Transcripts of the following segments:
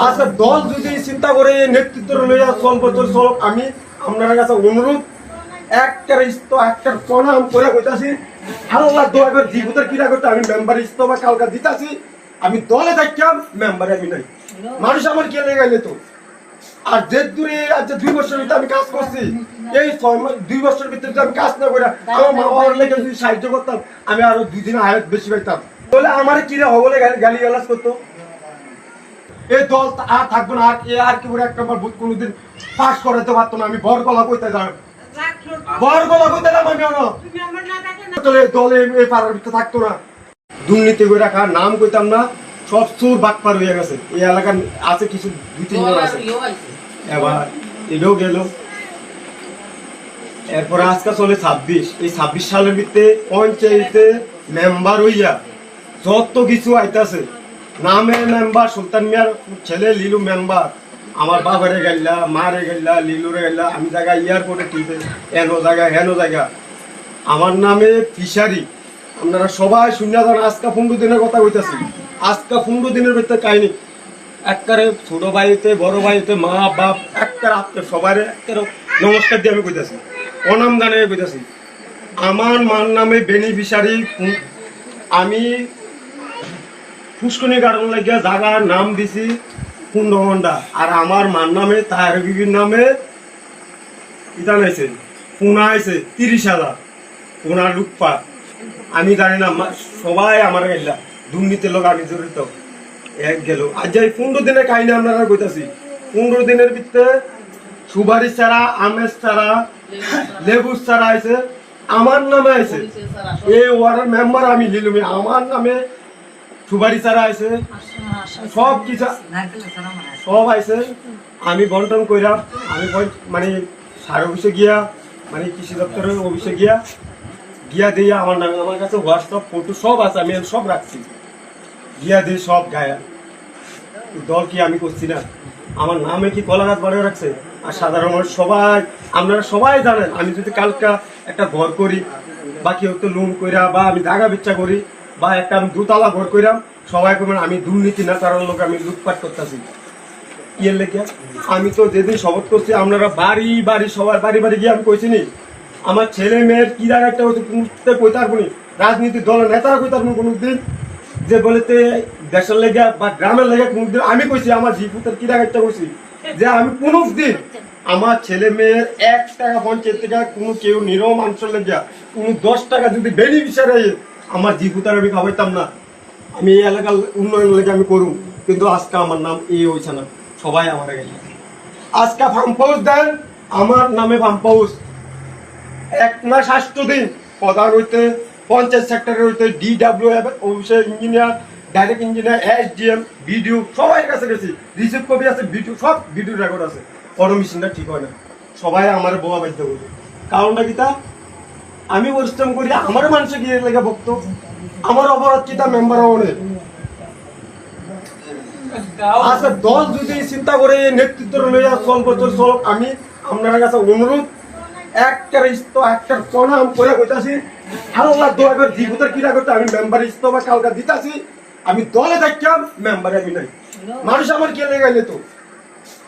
আচ্ছা দল যদি চিন্তা করে নেতৃত্ব লইয়া চলবো তো চল, আমি আপনার কাছে অনুরোধ একটা প্রণাম করে কইতাছি, আল্লাহ দোয়া করে জীবনের কিরা করতে আমি মেম্বার ইস্তফা কালকা দিতাছি। আমি দলে থাকতাম, মেম্বারে আমি নাই, মানুষ আমার কে লেগাইলে তো। আর যে দূরে আজ 2 বছর ভিতরে আমি কাজ করছি, এই 2 বছর ভিতরে যদি আমি কাজ না করে আমার মা বাবার লেগে যদি সাহায্য করতাম, আমি আরো 2 দিন আয়াত বেশি পাইতাম। বলে আমার কিরা হবলে গালি গালাজ করতো। এই দল আর থাকবো না, আর কি করে একটা বুথ কোনোদিন পাস করাতে পারতো না। আমি বরগলা কইতে যাই, বরগলা কইতে যাম আমি দলে এই পাড়ার ভিতরে থাকতো না। দুর্নীতি করে রাখার নাম কইতাম না, সব চোর বাটপার হয়ে গেছে। এই এলাকার আছে কিছু 2-3 জন আছে, এবার এটাও গেল। এরপর আজকে চলে 26। এই 26 সালের ভিতরে পঞ্চায়েতে মেম্বার হইয়া যত কিছু আইতাছে, নামে মেম্বার সুলতান মিয়ার ছেলে লিলু মেম্বার, আমার বাবারে গাইলা, মারে গাইলা, লিলুরে গাইলা, আমি জায়গা এয়ারপোর্টে টিপে এনো জায়গা হেনো জায়গা, আমার নামে ফিশারি। আপনারা সবাই শুনিয়া যান। আজকে 15 দিনের কথা কইতাছি, আজকে 15 দিনের ভিতরে কাহিনী একবারে ছোট ভাইতে বড় ভাইতে মা বাপ একবারে আত্মীয় সবাই একবারে নমস্কার দিয়ে আমি কইতাছি, অনাম জানিয়ে কইতাছি। আমার মার নামে বেনিফিশারি আমি পুষ্করণী গার্ডেন লাগিয়া জায়গার নাম দিছি 15 ঘন্টা। আর আমার মার নামে তার বিবির নামে ইটা নাইছে পুনা আইছে 30,000 পুনা লুটপাট। আমি জানি না, সবাই আমার গেলা দুর্নীতির লোক আমি জড়িত। এক গেল আজ এই 15 দিনের কাহিনী আপনারা কইতাছি। 15 দিনের ভিতরে সুপারি ছাড়া, আমেজ ছাড়া, লেবু ছাড়া আইছে, আমার নামে আইছে। এই ওয়ার্ডের মেম্বার আমি লিলুমি, আমার নামে সুপারি ছাড়া আইছে, সব কিছু সব আইছে। আমি বন্টন কইরাম, আমি মানে সার অফিসে গিয়া, মানে কৃষি দপ্তরের অফিসে গিয়া দিয়া আমার নামে, আমার কাছে হোয়াটসঅ্যাপ ফটো সব আছে, আমি সব রাখছি, গিয়া দিয়ে সব গায়া। দল কি আমি করছি না? আমার নামে কি কলাগাছ বানিয়ে রাখছে? আর সাধারণ মানুষ সবাই, আপনারা সবাই জানেন, আমি যদি কালকা একটা ঘর করি বা কেউ তো লোন কইরা, বা আমি জায়গা বিচ্ছা করি, বা একটা আমি 2তলা ঘর কইরাম, সবাই করবেন আমি দুর্নীতি না করার লোক, আমি লুটপাট করতেছি। ইয়ের লেগে আমি তো যেদিন শপথ করছি, আপনারা বাড়ি বাড়ি সবাই বাড়ি বাড়ি গিয়ে আমি কইছি নি, আমার ছেলে মেয়ের কি জায়গা একটা হচ্ছে কইতার বলি, রাজনীতির দলের নেতারা কইতার কোনোদিন যে বলেতে দেশের লেগে বা গ্রামের লেগে কোনোদিন আমি কইছি, আমার জিপুতের কি জায়গা একটা কইছি যে আমি কোনোদিন আমার ছেলে মেয়ের 1 টাকা পঞ্চায়েত থেকে কোনো কেউ নিরহ মানুষের লেগে কোনো 10 টাকা যদি বেনিফিশিয়ারি আমার জিপুতার আমি খাওয়াইতাম না। আমি এই এলাকার উন্নয়ন লেগে আমি করুম, কিন্তু আজকে আমার নাম এই হয়েছে না, সবাই আমার গেছে। আজকে পাম্প হাউস দেন, আমার নামে পাম্প হাউস 1 মাস 8 দিন প্রধান হইতে, পঞ্চায়েত সেক্টরে হইতে, DWF অফিসে engineer, direct engineer, SDM, BDO সবাই কাছে গেছি, রিসিভ কপি আছে, ভিডিও সব ভিডিও রেকর্ড আছে। কোনো মেশিনটা ঠিক হয় না, সবাই আমার বোয়া বাধ্য করবে। কারণটা কি তা, আমি পরিশ্রম করি, আমার মানুষে গিয়ে লেগে ভক্ত, আমার অপরাধ কি তা মেম্বার অনেক। আচ্ছা দল যদি চিন্তা করে নেতৃত্ব লইয়া চলবো তো চল, আমি আপনার কাছে অনুরোধ একটা প্রণাম করে কইতাছি, আল্লাহ দোয়া করে জীবনের কিরা করতে আমি মেম্বার ইস্তফা কালকা দিতাছি। আমি দলে থাকতাম, মেম্বারে আমি নাই, মানুষ আমার কে লেগাইলে তো।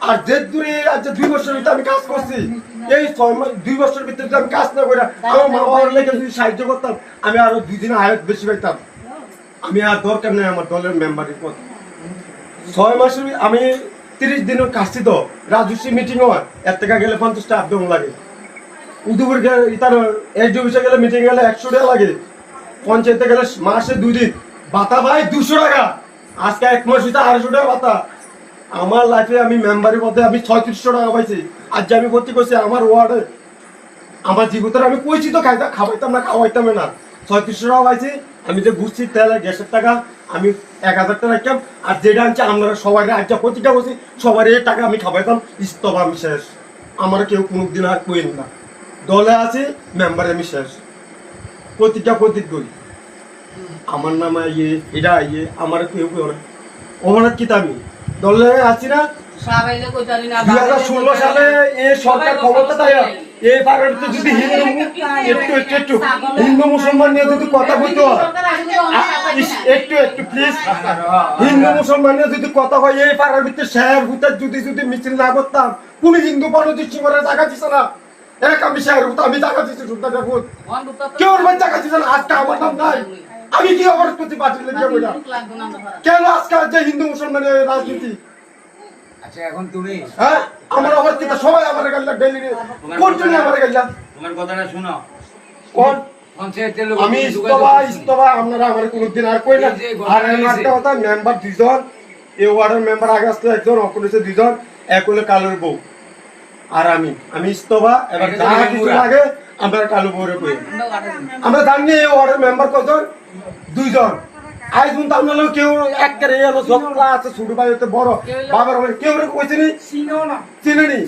আর যে দূরে আজ 2 বছর ভিতরে আমি কাজ করছি, এই 2 বছর ভিতরে আমি কাজ না করে আমার মা বাবার লেগে যদি সাহায্য করতাম, আমি আরো 2 দিন আয়াত বেশি পাইতাম। আমি আর দরকার নেই আমার দলের মেম্বারের পদ। 6 মাসের আমি 30 দিনের কাজছি তো, রাজস্বী মিটিং হয়, এর থেকে গেলে 50টা আবেদন লাগে। উদয়পুর তার SDO অফিসে গেলে মিটিং গেলে 100 টাকা লাগে। পঞ্চায়েতে গেলে মাসে 2 দিন ভাতা ভাই 200 টাকা, আজকে 1 মাস হইতে 250 টাকা ভাতা। আমার লাইফে আমি মেম্বারের পদে আমি 3600 টাকা পাইছি। আজ আমি ভর্তি করছি আমার ওয়ার্ডে, আমার জীবনের আমি কইছি তো খাওয়াইতাম না, খাওয়াইতাম না, 3600 টাকা পাইছি। আমি যে ঘুরছি তেল গ্যাসের টাকা আমি 1000 টাকা রাখতাম, আর যেটা আনছি আপনারা সবাই আজ প্রতিটা বলছি সবার এই টাকা আমি খাওয়াইতাম। ইস্তফা আমি শেষ, আমার কেউ কোনোদিন আর কইন না, দলে আছি মেম্বারে আমি শেষ। প্রতিটা প্রতীক করি আমার নামে ইয়ে এটা ইয়ে, আমার কেউ কেউ না অমরাত কি আমি দলে আছি না। 2016 সালে এই সরকার ক্ষমতা তাই এই পার্লামেন্টে যদি হিন্দু মুসলমান নিয়ে যদি কথা বলতো, একটু একটু প্লিজ হিন্দু মুসলমানের যদি কথা হয় এই পাড়ার ভিতরে শেয়ার ভূতের যদি মিছিল না করতাম কোন হিন্দু পরদিশ করে জায়গা দিছে না এক আমি শেয়ার ভূত আমি জায়গা দিচ্ছি সুলতান ভূত কেউ আমার জায়গা দিছে না আজকে আমার নাম নাই আমি কি অপরাধ করতে পারছি না কেন আজকে যে হিন্দু মুসলমানের রাজনীতি আচ্ছা এখন তুমি হ্যাঁ আমার আবার কি সবাই আমার গাল্লা ডেইলি কোন জন্য আমার গাল্লা তোমার কথাটা শুনো কোন পঞ্চায়েতের লোক আমি ইস্তফা আপনারা আমার কোনদিন আর কই না আর একটা কথা মেম্বার দুইজন এই ওয়ার্ডের মেম্বার আগে আসলে একজন অপরিচয় দুইজন এক হলো কালোর বউ আর আমি ইস্তফা এবার যা কিছু লাগে আমরা কালো বউরে কই আমরা জানি এই ওয়ার্ডের মেম্বার কজন দুইজন আজ পর্যন্ত আপনার কেউ এক ঝগড়া আছে ছোট ভাই হতে বড় বাবার কেউ কইছেনি চিনো না চিনেনি